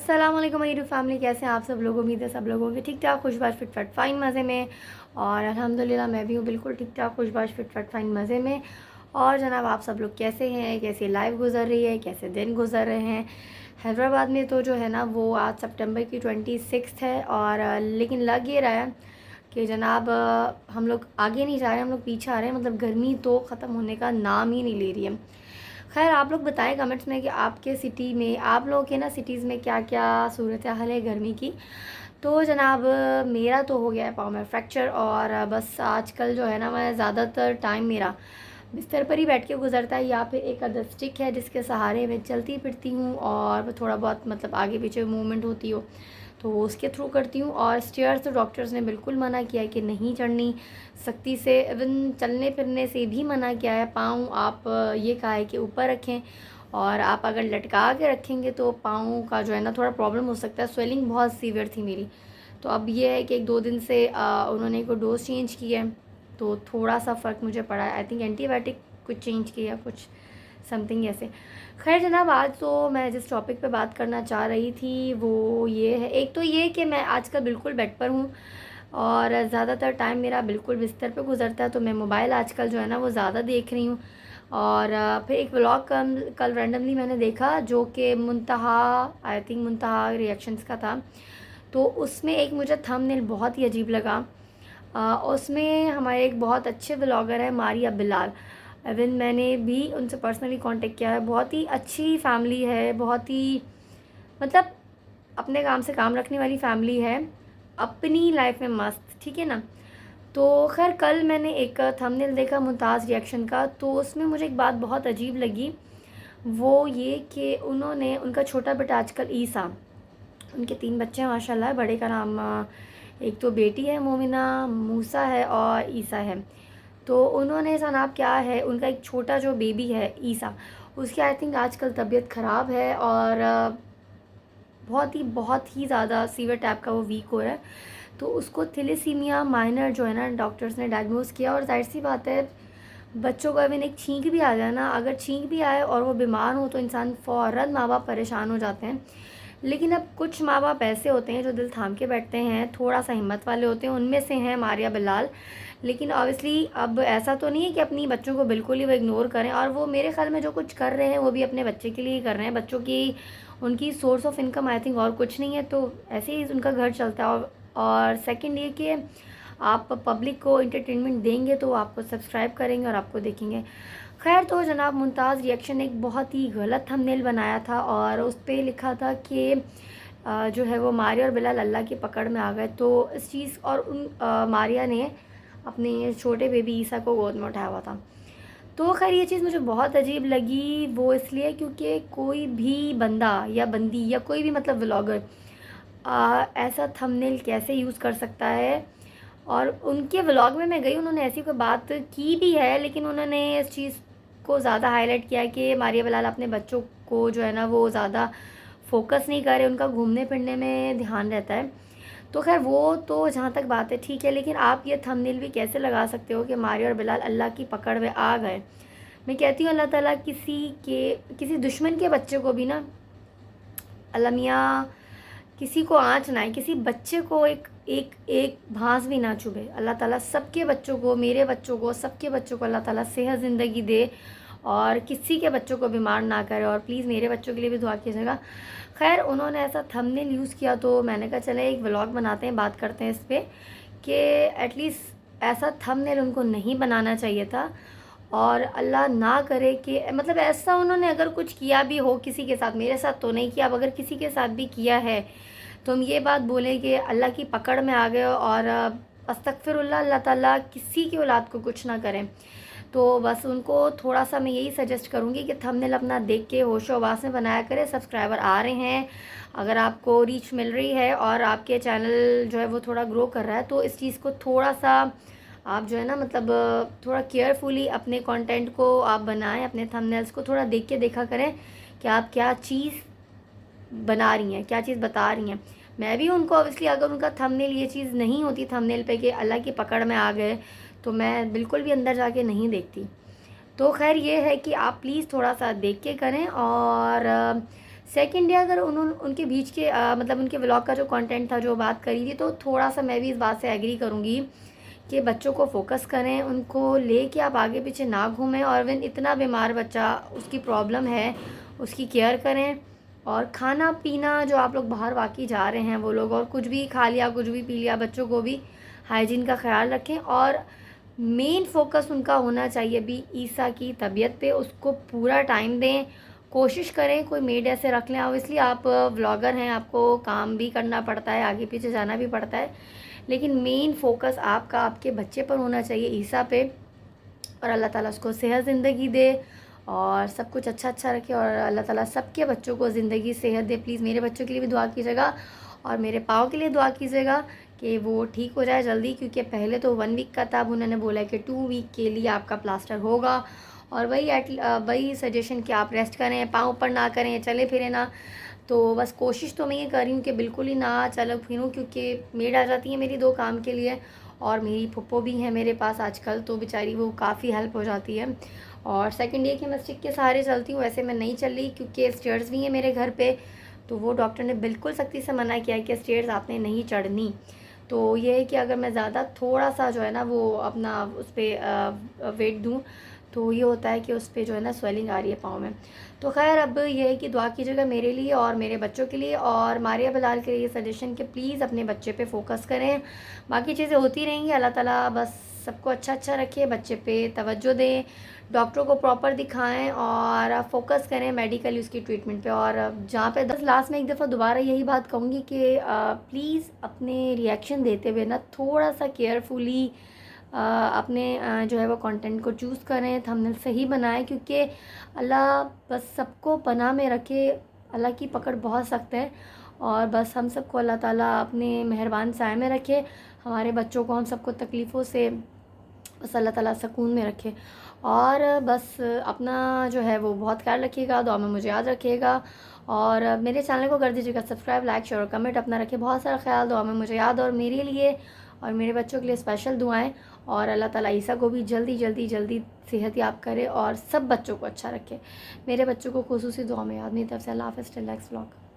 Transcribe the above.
अस्सलाम वालेकुम मेरी फैमिली, कैसे हैं आप सब लोग। उम्मीद है सब लोग होंगे ठीक ठाक, खुशबाश फिटफाट फ़ाइन मज़े में। और अल्हम्दुलिल्लाह मैं भी हूँ बिल्कुल ठीक ठाक, खुशबाश फिटफाट फ़ाइन मज़े में। और जनाब आप सब लोग कैसे हैं, कैसी लाइफ गुजर रही है, कैसे दिन गुजर रहे हैं। हैदराबाद में तो जो है ना वो आज सितंबर की 26 है और लेकिन लग ये रहा है कि जनाब हम लोग आगे नहीं जा रहे, हम लोग पीछे आ रहे हैं। मतलब गर्मी तो ख़त्म होने का नाम ही नहीं ले रही है। खैर आप लोग बताएं कमेंट्स में कि आपके सिटी में, आप लोगों के ना सिटीज़ में क्या क्या सूरत हाल है गर्मी की। तो जनाब मेरा तो हो गया है पाँव में फ्रैक्चर और बस आजकल जो है ना मैं ज़्यादातर टाइम मेरा बिस्तर पर ही बैठ के गुजरता है, या फिर एक अदर स्टिक है जिसके सहारे मैं चलती फिरती हूँ और थोड़ा बहुत मतलब आगे पीछे मूवमेंट होती हो तो वो उसके थ्रू करती हूँ। और स्टेयर्स तो डॉक्टर्स ने बिल्कुल मना किया है कि नहीं चढ़नी, सख्ती से। इवन चलने फिरने से भी मना किया है। पाँव आप ये कहा है कि ऊपर रखें, और आप अगर लटका के रखेंगे तो पाँव का जो है ना थोड़ा प्रॉब्लम हो सकता है। स्वेलिंग बहुत सीवियर थी मेरी, तो अब ये है कि एक दो दिन से उन्होंने को डोज चेंज किया है तो थोड़ा सा फ़र्क मुझे पड़ा है। आई थिंक एंटीबायोटिक कुछ चेंज किया, कुछ समथिंग ऐसे। खैर जनाब आज तो मैं जिस टॉपिक पे बात करना चाह रही थी वो ये है, एक तो ये कि मैं आजकल बिल्कुल बेड पर हूँ और ज़्यादातर टाइम मेरा बिल्कुल बिस्तर पे गुजरता है, तो मैं मोबाइल आजकल जो है ना वो ज़्यादा देख रही हूँ। और फिर एक व्लॉग कल रैंडमली मैंने देखा जो कि मुंतहा, आई थिंक मुंतहा रिएक्शंस का था। तो उसमें एक मुझे थंबनेल बहुत ही अजीब लगा। उसमें हमारे एक बहुत अच्छे व्लॉगर है मारिया बिलाल। इवन मैंने भी उनसे पर्सनली कांटेक्ट किया है। बहुत ही अच्छी फैमिली है, बहुत ही मतलब अपने काम से काम रखने वाली फैमिली है, अपनी लाइफ में मस्त, ठीक है ना। तो खैर कल मैंने एक थंबनेल देखा मुमताज़ रिएक्शन का, तो उसमें मुझे एक बात बहुत अजीब लगी। वो ये कि उन्होंने, उनका छोटा बेटा आजकल ईसा, उनके 3 बच्चे हैं माशाल्लाह। बड़े का नाम एक तो बेटी है मोमिना, मूसा है और ईसा है। तो उन्होंने जनाब क्या है, उनका एक छोटा जो बेबी है ईसा, उसकी आई थिंक आजकल तबीयत ख़राब है और बहुत ही ज़्यादा सीवियर टाइप का वो वीक हो रहा है। तो उसको थैलेसीमिया माइनर जो है ना डॉक्टर्स ने डायग्नोज़ किया। और जाहिर सी बात है बच्चों को इवन एक छींक भी आ जाए ना, अगर छींक भी आए और वो बीमार हो तो इंसान फ़ौरन माँ बाप परेशान हो जाते हैं। लेकिन अब कुछ माँ बाप ऐसे होते हैं जो दिल थाम के बैठते हैं, थोड़ा सा हिम्मत वाले होते हैं, उनमें से हैं मारिया बिलाल। लेकिन ऑब्वियसली अब ऐसा तो नहीं है कि अपनी बच्चों को बिल्कुल ही वो इग्नोर करें, और वो मेरे ख्याल में जो कुछ कर रहे हैं वो भी अपने बच्चे के लिए ही कर रहे हैं। बच्चों की उनकी source of income I think और कुछ नहीं है, तो ऐसे ही उनका घर चलता है। और सेकंड ये कि आप पब्लिक को इंटरटेनमेंट देंगे तो आपको सब्सक्राइब करेंगे और आपको देखेंगे। खैर तो जनाब मुमताज़ रिएक्शन एक बहुत ही गलत थंबनेल बनाया था और उस पर लिखा था कि जो है वो मारिया और बिलाल अल्लाह की पकड़ में आ गए। तो इस चीज़ और उन मारिया ने अपने छोटे बेबी ईसा को गोद में उठाया हुआ था। तो खैर ये चीज़ मुझे बहुत अजीब लगी, वो इसलिए क्योंकि कोई भी बंदा या बंदी या कोई भी मतलब व्लॉगर ऐसा थंबनेल कैसे यूज़ कर सकता है। और उनके व्लॉग में मैं गई, उन्होंने ऐसी कोई बात की भी है लेकिन उन्होंने इस चीज़ को ज़्यादा हाईलाइट किया है कि मारिया बिलाल अपने बच्चों को जो है ना वो ज़्यादा फोकस नहीं करे, उनका घूमने फिरने में ध्यान रहता है। तो खैर वो तो जहाँ तक बात है ठीक है, लेकिन आप ये थंबनेल भी कैसे लगा सकते हो कि मारिया और बिलाल अल्लाह की पकड़ में आ गए। मैं कहती हूँ अल्लाह ताला किसी दुश्मन के बच्चे को भी ना, अल्लाह मियाँ किसी को आँच ना आए, किसी बच्चे को एक एक एक भांस भी ना चुभे। अल्लाह ताला सबके बच्चों को, मेरे बच्चों को, सबके बच्चों को अल्लाह ताला सेहत ज़िंदगी दे और किसी के बच्चों को बीमार ना करे। और प्लीज़ मेरे बच्चों के लिए भी दुआ कीजिएगा। खैर उन्होंने ऐसा थंबनेल यूज़ किया तो मैंने कहा चले एक व्लॉग बनाते हैं, बात करते हैं इस पर कि एटलीस्ट ऐसा थंबनेल उनको नहीं बनाना चाहिए था। और अल्लाह ना करे कि मतलब ऐसा उन्होंने अगर कुछ किया भी हो किसी के साथ, मेरे साथ तो नहीं किया, अब अगर किसी के साथ भी किया है तो हम ये बात बोलें कि अल्लाह की पकड़ में आ गए और अस्तगफिरुल्लाह, अल्लाह ताला किसी की औलाद को कुछ ना करें। तो बस उनको थोड़ा सा मैं यही सजेस्ट करूँगी कि थंबनेल अपना देख के होशो हवास में बनाया करें। सब्सक्राइबर आ रहे हैं, अगर आपको रीच मिल रही है और आपके चैनल जो है वो थोड़ा ग्रो कर रहा है तो इस चीज़ को थोड़ा सा आप जो है ना मतलब थोड़ा केयरफुली अपने कंटेंट को आप बनाएं, अपने थंबनेल्स को थोड़ा देख के देखा करें कि आप क्या चीज़ बना रही हैं, क्या चीज़ बता रही हैं। मैं भी उनको ऑब्वियसली अगर उनका थंबनेल ये चीज़ नहीं होती थंबनेल पे कि अल्लाह की पकड़ में आ गए तो मैं बिल्कुल भी अंदर जाके नहीं देखती। तो खैर ये है कि आप प्लीज़ थोड़ा सा देख के करें। और सेकंड डे अगर उन्होंने उनके बीच के मतलब उनके व्लॉग का जो कंटेंट था, जो बात करी थी, तो थोड़ा सा मैं भी इस बात से एग्री करूँगी कि बच्चों को फोकस करें, उनको लेके आप आगे पीछे ना घूमें, और when इतना बीमार बच्चा, उसकी प्रॉब्लम है, उसकी केयर करें। और खाना पीना जो आप लोग बाहर वाकई जा रहे हैं वो लोग, और कुछ भी खा लिया कुछ भी पी लिया, बच्चों को भी हाइजीन का ख्याल रखें। और मेन फोकस उनका होना चाहिए भी ईसा की तबीयत पे, उसको पूरा टाइम दें, कोशिश करें कोई मेड ऐसे रख लें। ऑब्वियसली आप व्लॉगर हैं, आपको काम भी करना पड़ता है, आगे पीछे जाना भी पड़ता है, लेकिन मेन फोकस आपका आपके बच्चे पर होना चाहिए, ईसा पे। और अल्लाह ताला उसको सेहत ज़िंदगी दे और सब कुछ अच्छा अच्छा रखे, और अल्लाह ताला सबके बच्चों को ज़िंदगी सेहत दे। प्लीज़ मेरे बच्चों के लिए भी दुआ कीजिएगा, और मेरे पाँव के लिए दुआ कीजिएगा कि वो ठीक हो जाए जल्दी, क्योंकि पहले तो 1 वीक का था, अब उन्होंने बोला है कि 2 वीक के लिए आपका प्लास्टर होगा। और वही सजेशन कि आप रेस्ट करें, पाँव ऊपर ना करें, चले फिरें ना। तो बस कोशिश तो मैं ये कर रही हूँ कि बिल्कुल ही ना चलो फिरूँ, क्योंकि मेड आ जाती है मेरी 2 काम के लिए, और मेरी फुप्पो भी है मेरे पास आजकल, तो बेचारी वो काफ़ी हेल्प हो जाती है। और सेकंड ये कि मैं स्टिक के सहारे चलती हूँ, वैसे मैं नहीं चल रही क्योंकि स्टेयर्स भी हैं मेरे घर पे, तो वो डॉक्टर ने बिल्कुल सख्ती से मना किया है कि स्टेयर्स आपने नहीं चढ़नी। तो ये है कि अगर मैं ज़्यादा थोड़ा सा जो है ना वो अपना उस पर वेट दूँ, तो ये होता है कि उस पर जो है ना स्वेलिंग आ रही है पाँव में। तो खैर अब ये है कि दुआ कीजिएगा मेरे लिए और मेरे बच्चों के लिए, और मारिया बिलाल के लिए ये सजेशन कि प्लीज़ अपने बच्चे पे फोकस करें। बाकी चीज़ें होती रहेंगी, अल्लाह ताला बस सबको अच्छा अच्छा रखे, बच्चे पे तवज्जो दें, डॉक्टरों को प्रॉपर दिखाएं, और फोकस करें मेडिकली उसकी ट्रीटमेंट पे। और जहाँ पे बस लास्ट में एक दफ़ा दोबारा यही बात कहूँगी कि प्लीज़ अपने रिएक्शन देते हुए ना थोड़ा सा केयरफुली अपने जो है वो कंटेंट को चूज़ करें, थंबनेल सही बनाएं, क्योंकि अल्लाह बस सबको पनाह में रखे। अल्लाह की पकड़ बहुत सख्त है, और बस हम सबको अल्लाह ताला अपने मेहरबान साए में रखे, हमारे बच्चों को, हम सबको तकलीफ़ों से बस अल्लाह ताला सुकून में रखे। और बस अपना जो है वो बहुत ख्याल रखिएगा, दुआ में मुझे याद रखिएगा, और मेरे चैनल को कर दीजिएगा सब्सक्राइब, लाइक, शेयर और कमेंट। अपना रखिए बहुत सारा ख्याल, दुआ में मुझे याद, और मेरे लिए और मेरे बच्चों के लिए स्पेशल दुआएं। और अल्लाह ताला ईसा को भी जल्दी जल्दी जल्दी सेहत याब करे और सब बच्चों को अच्छा रखे। मेरे बच्चों को खुसूसी दुआ में याद। मेरी तरफ से अल्लाह हाफ़िज़, टिल नेक्स्ट व्लॉग।